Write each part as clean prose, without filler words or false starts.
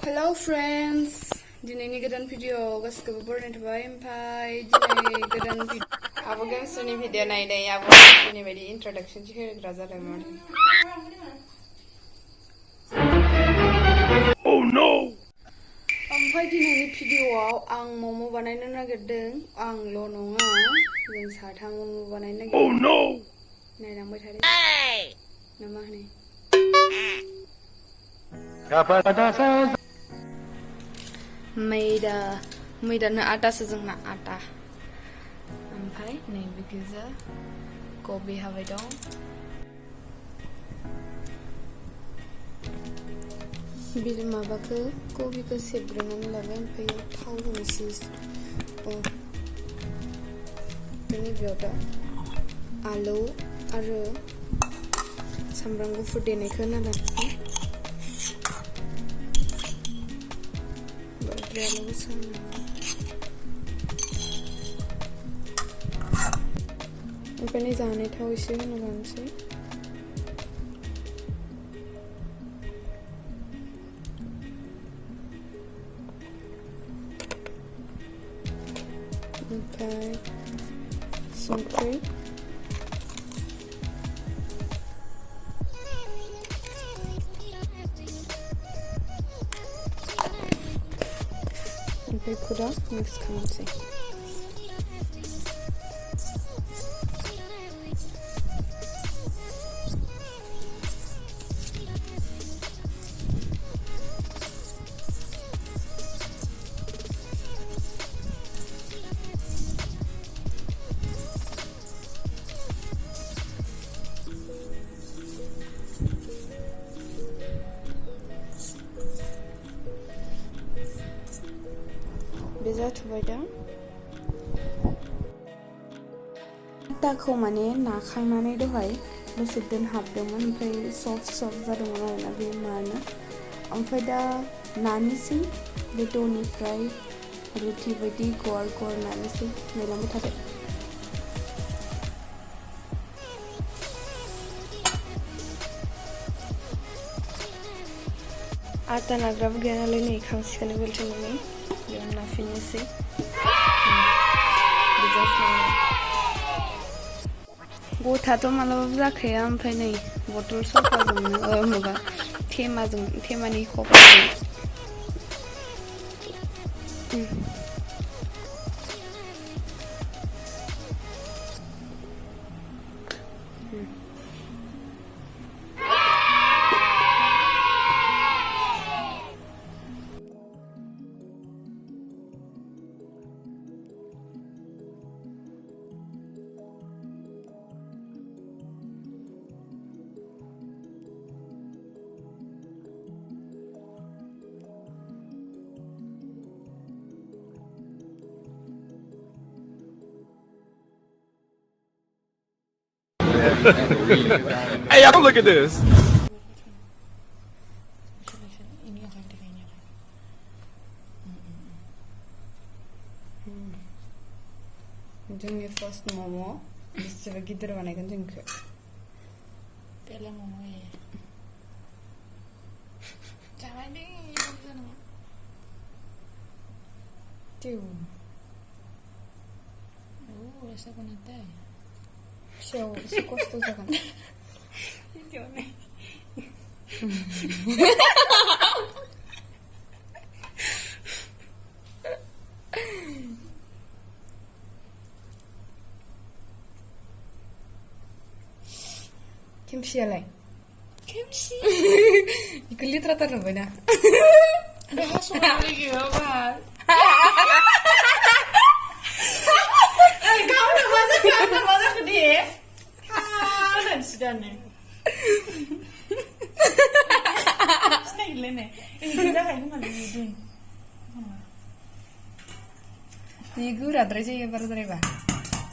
Hello friends, दिनैनि गोदान video गासिखौबो बरायनाय थाबाय ओमफ्राय दिनै गोदान आबो गेमसनि भिडिअ नायनाय आबो गेमसनि बायदि इन्ट्रोडक्शन होग्रा जादोंमोन Oh no ओमफ्राय दिनैनि भिडिअआव आं मम बानायनो नागिरदों आंल' नङा जों साथाम मम बानायनो नागिरदों Oh no नायलांबाय थादो ना मा होनो मैदानो आटासो जोंना आटा ओमफ्राय नैबे गोजा कबि हाबाय दं बिदि माबाखौ कबिखौ सेबग्रोनानै लाबाय ओमफ्राय थाव होनोसै बेनि बेयाव दा आलु आरो सामब्राम गुफुर देनायखौ होना लानोसै ओमफ्राय जानाय थाव एसे होना लानोसै ओमफ्राय संख्रि ओमफ्राय खुदा मिक्स खालामसै जाथ'बाय दा आटाखौ माने नाखांनानै दहाय दसे दोनहाबदोंमोन ओमफ्राय सफ्ट जादोंमोन आरोना बे मानो ओमफ्राय दा नानोसै बे द'निफ्राय रुटि बायदि गल गल नानोसै नायलांबाय थादो आटा नाग्राबो गैया नालाय नै खांसिखौनो बेलथेनानै बेयाव नाफिननोसै गथाथ' मालाबाबो जाखाया ओमफ्राय नै बथल सफाजोंनो माबा थेमानि खफाजों Hey, y'all look at this. जोंनि फार्स्ट मम' बेसेबा गिदिर बानायगोन जोंखौ बेला मम' जाबाय दे Tío. Esa conecta. Se costó esa conecta. Yo no. Kimchialai. Kimchi. Iku literatur apa dah? Dah suara lagi apa? Kamu mana dia? Kan sudah nih. Snail nih. Ini kita kayak mana ini? Ini gue udah terus ya baru terima.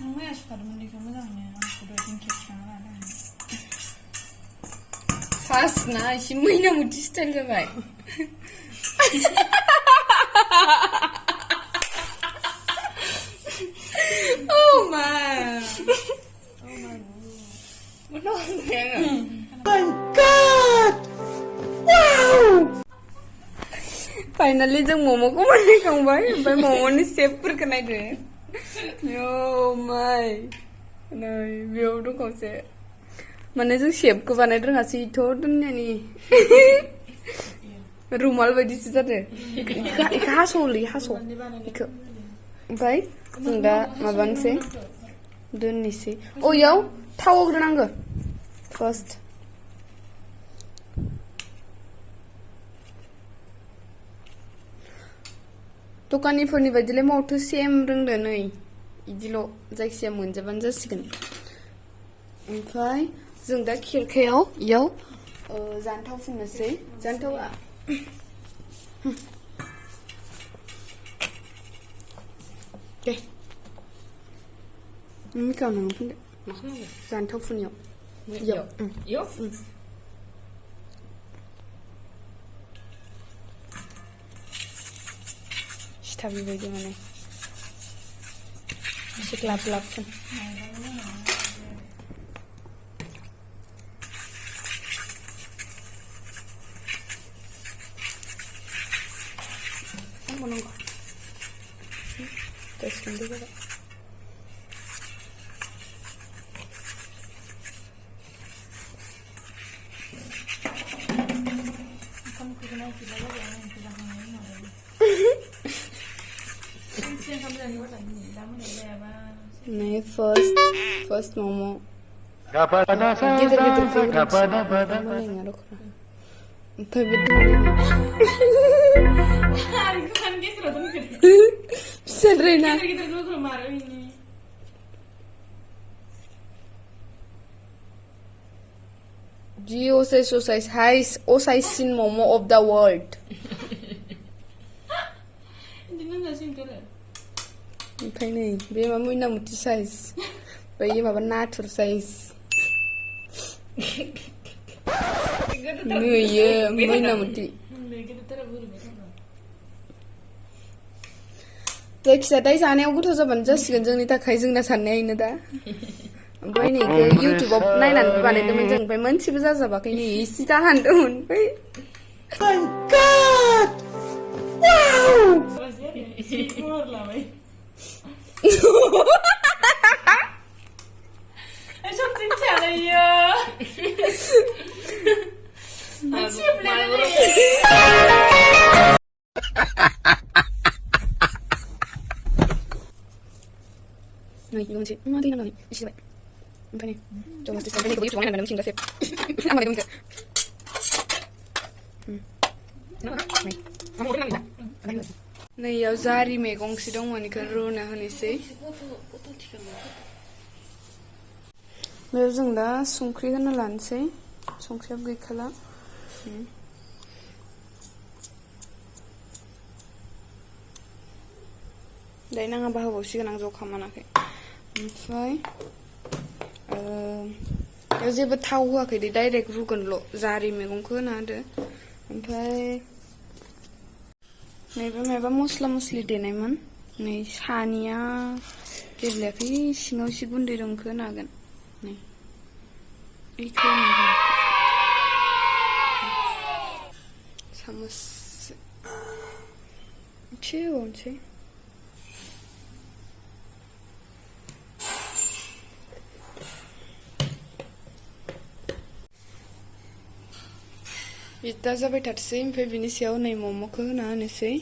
Namanya suka mandi kamu dah nih. Aku udah tingkat sana. Fast nah, si mana mudi style jabai. Oh my. Oh my god. Oh my god. Wow. Finally जों मम'खौ बानायखांबाय ओमफ्राय मम'नि शेपफोरखौ नायदो yo my नै बेयाव दं खावसे माने जों शेपखौ बानायनो रोङासै इथ' दुनियानि रुमाल बायदिसो जादो इखौ हास'लै हास' इखौ ओमफ्राय जों दा माबानोसै दोननोसै इयाव थाव होग्रोनांगो फार्स्ट दखानिफोरनि बायदिलाय मावथो सेम रोंदो नै इदिल' जायखिजाया मोनजाबानो जासिगोन ओमफ्राय जों दा खिरखायाव इयाव जानथाव फुननोसै जानथावा दे मिकाव नों फुनदो मा खालामनांगौ जानथाव फुननायाव इयाव सिथाबि बायदि माने एसे ग्लाब ग्लाब फुन नांगौ जासिगोन दे जाबाय नहीं फर्स्ट मोमो गिदिर Geo says Osaisin momo of the world. ओमफ्राय नै बे मा मैनामुथि साइज बै माबा नाथुर साइज नैयो मैनामुथि जायखिजाया दाय जानायाव गोथाव जाबानो जासिगोन जोंनि थाखाय जोंना साननाया दा ओमफ्राय नै इखो इउटिउबाव नायनानै बानायदोंमोन जों ओमफ्राय मोनसेबो जाजाबाखै नै इसे जाहांदोंमोन ओमफ्राय My God! Wow! Something telling you. No, you don't see. No, I don't know. You see that? I'm funny. Don't want to say. I'm going to go to one and I'm going to say. I'm going to go. नै याव जारि मैगंसो दंमोन इखौ रुना होनोसै बेयाव जों दा संख्रि होना लानोसै संख्रिया गैखाला दायो नाङाबा होबावसिगोन आं जखा मोनाखै ओमफ्राय बेयाव जेबो थाव होआखै दे डाइरेक्ट रुगोनल' जारि मैगंखौ होना होदो ओमफ्राय नैबे माबा मस्ला मस्लि देनायमोन नै सानिया गेब्लेयाखै सिङाव एसे गुन्दै दं बेखौ होनो हागोन नै बेखौ सामस एसे होबावनोसै दा जाबाय थाथोंसै ओमफ्राय बिनि सायाव नै मम'खौ होना होनोसै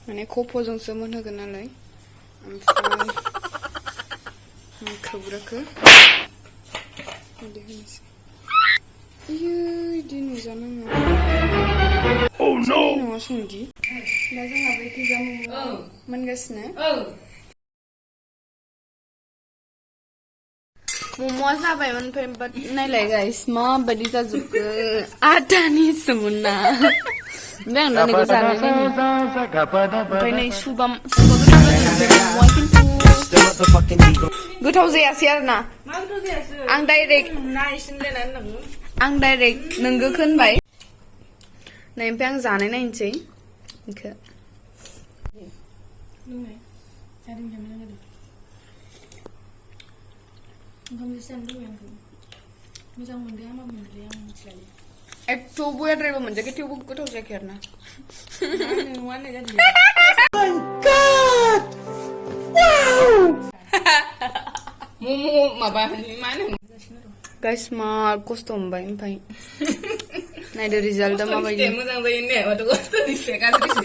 माने खफ'जोंसो मोनहोगोन नालाय ओमफ्राय खोबग्राखौ बिदि होनोसै इयो इदि नुजानाङा नङा संदि दा जोंहा बै गोजा मम' मोनगासिनो मम'आ जाबायमोन ओमफ्राय बाट नायलाय गाइस माबायदि जाजोबखो आटानि सोमोनना ओमफ्राय आं दा नैखौ जानाय नायनि ओमफ्राय नै सुबा मम'आ खिन्थु गोथाव जायासै आरोना आं डाइरेक्ट नोंगोखौ होनबाय नै ओमफ्राय आं जानाय नायनोसै बेखौ ओंखाम एसे जानो लुबैयो आंखौ मोजां मोनदों हामा मोनदों आं मिथिलालै एथ' बयाद्रायबो मोनजायाखै थेवबो गोथाव जायाखै आरो ना मोमो माबा मा होनो गाइस मा खस्थ' मोनबाय ओमफ्राय नायदो रिजाल्टआ माबायदि मोजां जायो ने माथो खस्थ'निसो गाज्रिसो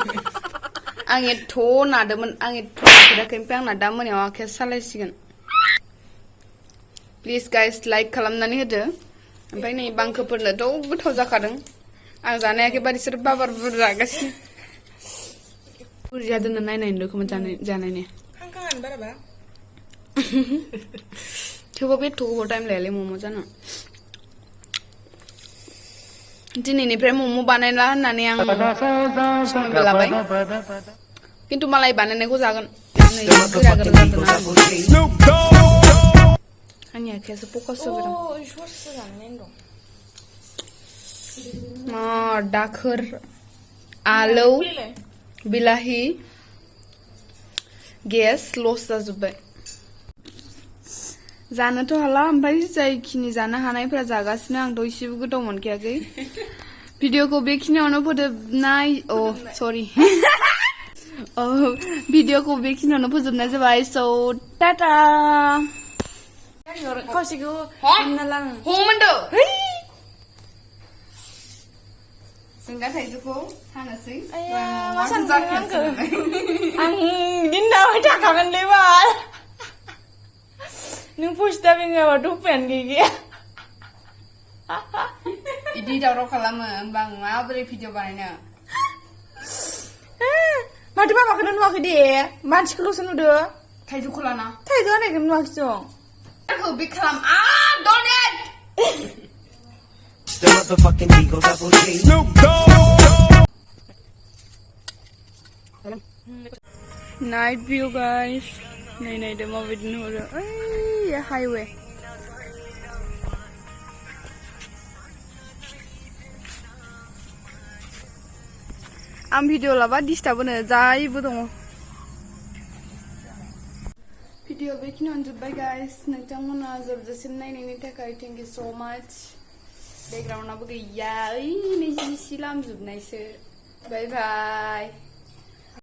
आं एथ' नादोंमोन आं एथ' नाफेराखै ओमफ्राय आंना दा मोनायाव आखाइया सालायसिगोन प्लिज गाइस लाइक खालामनानै होदो ओमफ्राय नै बांखोफोरनोथ' गोथाव जाखादों आं जानो हायाखैबा बिसोर बाबार बुर जागासिनो बुरजा दोननो नायनायनो खोमा जानायनि खांखाङानो बाराबा थेवबाबो एथ' गोबाव टाइम लायालै मम' जानो दिनैनिफ्राय मम' बानायला होननानै आं समयबो लाबाय खिन्थु मालाय बानायनायखौ जागोन नै गोरा गोरा जादों आंनि आखायासो फकास जाबाय मा दाखोर आलौ बिलाहि गेस लस जाजोब्बाय जानोथ' हाला ओमफ्राय जायखिनि जानो हानायफोरा जागासिनो आंथ' इसेबो गोथाव मोनखायाखै भिडिअखौ बेखिनियावनो फोजोबनाय सरि भिडिअखौ बेखिनियावनो फोजोबनाय जाबाय स' टाटा खावसेखौ हमना लां हमोनदो जों दा थाइजौखौ हानोसै मा सानदों आंखौ आं बिदिनो दाबाय थाखागोनलै बाल नों फस्टा बेङाबाथ' उपायानो गैया बिदि दावराव खालामो होमबा आं माबोरै भिडिअ बानायनो माथो बाबाखौनो नुवाखै दे मानसिखौल'सो नुदो थाइजौखौ लाना थाइजौ हानायखौनो नुवाखै जों आंखौ बे खालाम डनेट नाइट भिउ गाइस नै नायदो माबायदि नुहुरो ओइ हाइवे आं भिडिअ लाबा डिस्टार्ब होनो जायबो दङ भिडिअ बेखिनियावनो जोब्बाय गाइस नोंथांमोना जोबजासिम नायनायनि थाखाय थेंक इउ स' माच बेकग्राउन्डआबो गैया ओइ नै जि लामजोबनायसो बाय बाय